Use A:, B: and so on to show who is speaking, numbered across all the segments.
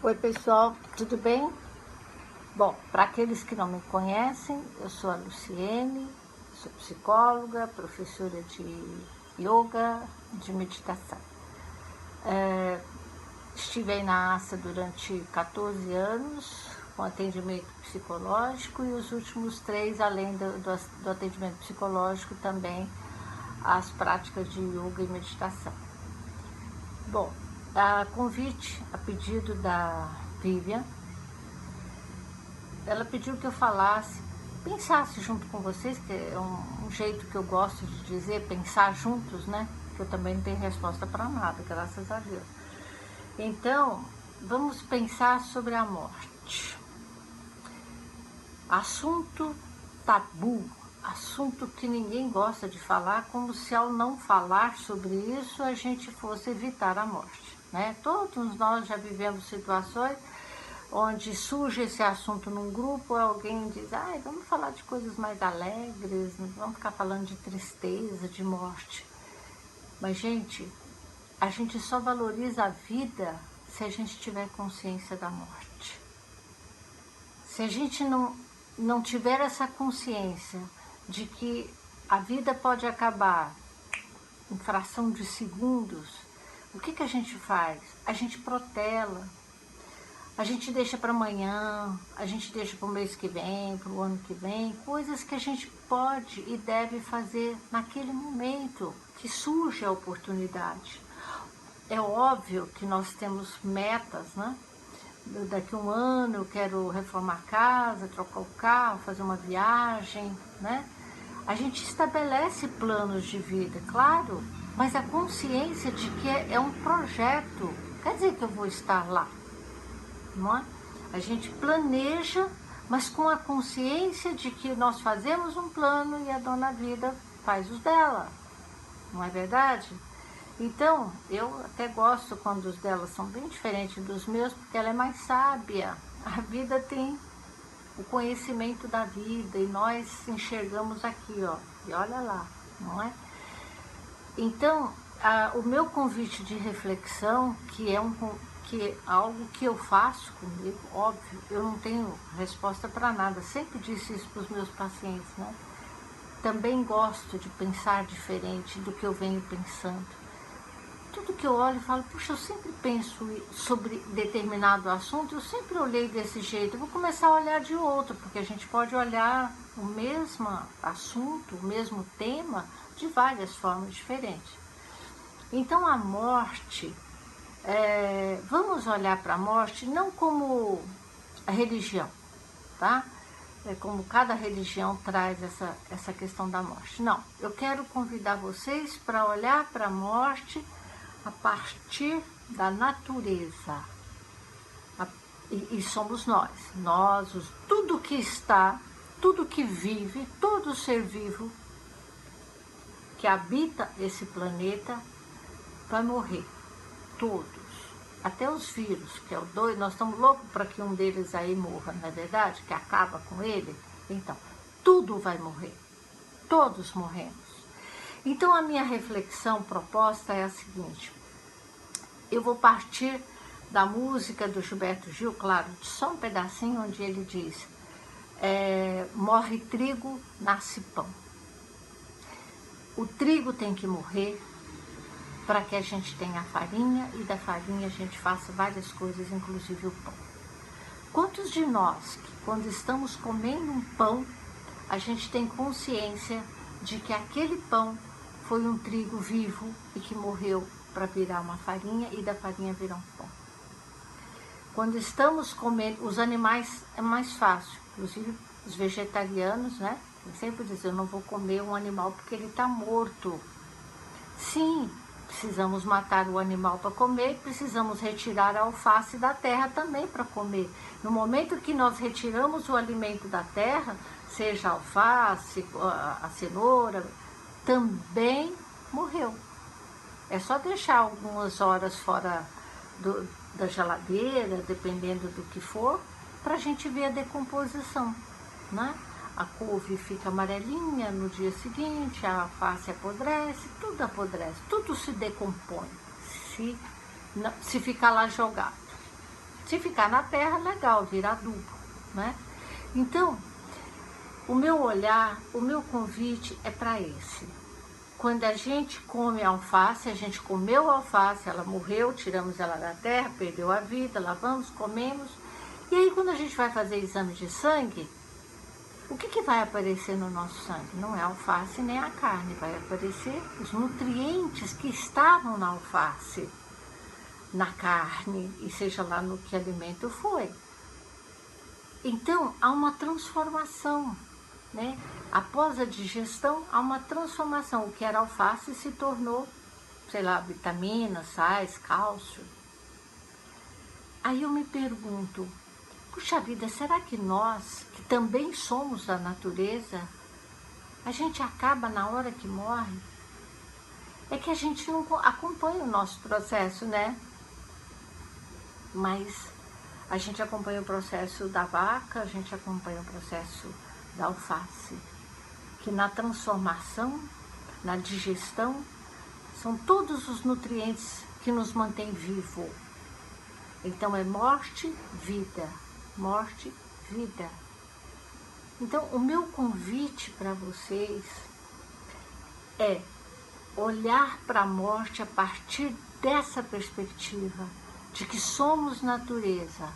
A: Oi pessoal, tudo bem? Bom, para aqueles que não me conhecem, eu sou a Luciene, sou psicóloga, professora de yoga, de meditação. Estive aí na ASA durante 14 anos, com atendimento psicológico, e os últimos 3, além do atendimento psicológico, também as práticas de yoga e meditação. Bom, a convite, a pedido da Vivian, ela pediu que eu falasse, pensasse junto com vocês, que é um jeito que eu gosto de dizer, pensar juntos, né? Que eu também não tenho resposta para nada, graças a Deus. Então, vamos pensar sobre a morte. Assunto tabu, assunto que ninguém gosta de falar, como se ao não falar sobre isso a gente fosse evitar a morte, né? Todos nós já vivemos situações onde surge esse assunto num grupo, alguém diz, vamos falar de coisas mais alegres, não vamos ficar falando de tristeza, de morte. Mas, gente, a gente só valoriza a vida se a gente tiver consciência da morte. Se a gente não tiver essa consciência de que a vida pode acabar em fração de segundos, o que a gente faz? A gente protela. A gente deixa para amanhã, a gente deixa para o mês que vem, para o ano que vem, coisas que a gente pode e deve fazer naquele momento que surge a oportunidade. É óbvio que nós temos metas, né? Daqui a um ano eu quero reformar a casa, trocar o carro, fazer uma viagem, né? A gente estabelece planos de vida, claro, mas a consciência de que é um projeto, quer dizer que eu vou estar lá. Não é? A gente planeja, mas com a consciência de que nós fazemos um plano e a dona vida faz os dela, não é verdade? Então, eu até gosto quando os dela são bem diferentes dos meus, porque ela é mais sábia. A vida tem o conhecimento da vida e nós enxergamos aqui, ó, e olha lá, não é? Então, o meu convite de reflexão, que é algo que eu faço comigo, óbvio, eu não tenho resposta para nada, sempre disse isso para os meus pacientes, né? Também gosto de pensar diferente do que eu venho pensando. Tudo que eu olho e falo, puxa, eu sempre penso sobre determinado assunto, eu sempre olhei desse jeito, eu vou começar a olhar de outro, porque a gente pode olhar o mesmo assunto, o mesmo tema, de várias formas diferentes. Então a morte, vamos olhar para a morte não como a religião, tá? Como cada religião traz essa questão da morte. Não, eu quero convidar vocês para olhar para a morte a partir da natureza. E somos nós, tudo que está, tudo que vive, todo ser vivo que habita esse planeta vai morrer, todos, até os vírus, que é o doido, nós estamos loucos para que um deles aí morra, não é verdade? Que acaba com ele. Então, tudo vai morrer, todos morremos. Então, a minha reflexão proposta é a seguinte, eu vou partir da música do Gilberto Gil, claro, só um pedacinho onde ele diz, morre trigo, nasce pão. O trigo tem que morrer para que a gente tenha a farinha e da farinha a gente faça várias coisas, inclusive o pão. Quantos de nós, que quando estamos comendo um pão, a gente tem consciência de que aquele pão foi um trigo vivo e que morreu para virar uma farinha e da farinha virar um pão? Quando estamos comendo, os animais é mais fácil, inclusive os vegetarianos, né? Eu sempre dizem, eu não vou comer um animal porque ele está morto. Sim, precisamos matar o animal para comer, precisamos retirar a alface da terra também para comer. No momento que nós retiramos o alimento da terra, seja a alface, a cenoura, também morreu. É só deixar algumas horas fora da geladeira, dependendo do que for, para a gente ver a decomposição, né? A couve fica amarelinha no dia seguinte, a alface apodrece, tudo se decompõe, se ficar lá jogado. Se ficar na terra, legal, vira adubo, né? Então, o meu olhar, o meu convite é para esse. Quando a gente come alface, a gente comeu alface, ela morreu, tiramos ela da terra, perdeu a vida, lavamos, comemos. E aí, quando a gente vai fazer exame de sangue, o que vai aparecer no nosso sangue? Não é a alface nem a carne, vai aparecer os nutrientes que estavam na alface, na carne, e seja lá no que alimento foi. Então, há uma transformação, né? Após a digestão, há uma transformação. O que era alface se tornou, sei lá, vitaminas, sais, cálcio. Aí eu me pergunto, puxa vida, será que nós, que também somos da natureza, a gente acaba na hora que morre? É que a gente não acompanha o nosso processo, né? Mas a gente acompanha o processo da vaca, a gente acompanha o processo da alface, que na transformação, na digestão, são todos os nutrientes que nos mantêm vivo. Então é morte, vida, morte, vida. Então o meu convite para vocês é olhar para a morte a partir dessa perspectiva, de que somos natureza.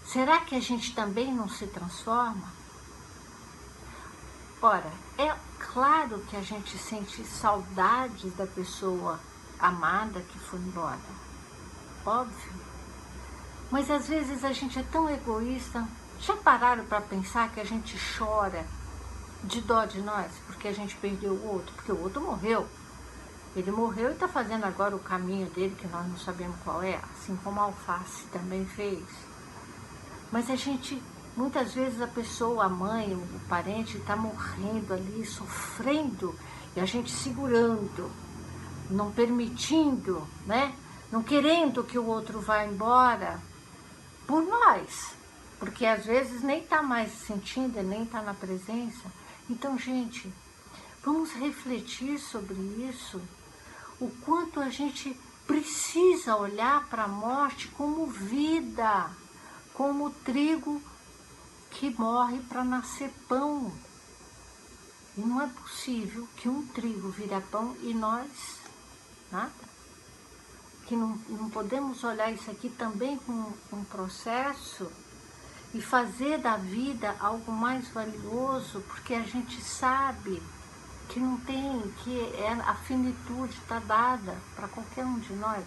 A: Será que a gente também não se transforma? Ora, é claro que a gente sente saudades da pessoa amada que foi embora. Óbvio. Mas às vezes a gente é tão egoísta. Já pararam para pensar que a gente chora de dó de nós porque a gente perdeu o outro? Porque o outro morreu. Ele morreu e está fazendo agora o caminho dele, que nós não sabemos qual é, assim como a alface também fez. Mas a gente, muitas vezes a pessoa, a mãe, o parente está morrendo ali, sofrendo, e a gente segurando, não permitindo, né? Não querendo que o outro vá embora por nós, porque às vezes nem está mais sentindo, nem está na presença. Então, gente, vamos refletir sobre isso, o quanto a gente precisa olhar para a morte como vida, como o trigo que morre para nascer pão. E não é possível que um trigo vire pão e nós nada. Que não podemos olhar isso aqui também como um processo e fazer da vida algo mais valioso, porque a gente sabe que não tem, que a finitude está dada para qualquer um de nós.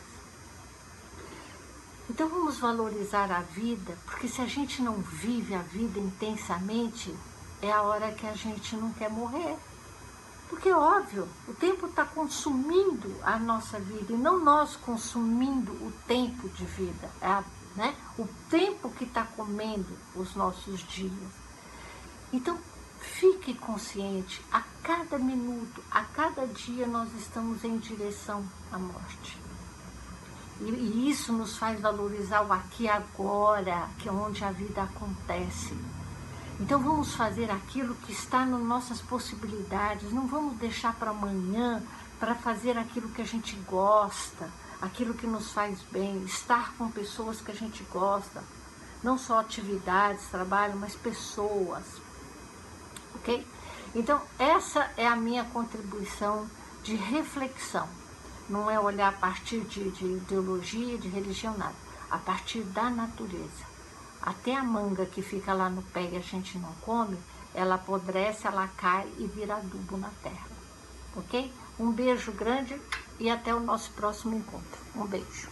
A: Então vamos valorizar a vida, porque se a gente não vive a vida intensamente, é a hora que a gente não quer morrer. Porque, óbvio, o tempo está consumindo a nossa vida e não nós consumindo o tempo de vida, né? O tempo que está comendo os nossos dias. Então, fique consciente, a cada minuto, a cada dia nós estamos em direção à morte. E isso nos faz valorizar o aqui e agora, que é onde a vida acontece. Então vamos fazer aquilo que está nas nossas possibilidades, não vamos deixar para amanhã para fazer aquilo que a gente gosta, aquilo que nos faz bem, estar com pessoas que a gente gosta, não só atividades, trabalho, mas pessoas, ok? Então essa é a minha contribuição de reflexão, não é olhar a partir de ideologia, de religião, nada, a partir da natureza. Até a manga que fica lá no pé e a gente não come, ela apodrece, ela cai e vira adubo na terra. Ok? Um beijo grande e até o nosso próximo encontro. Um beijo.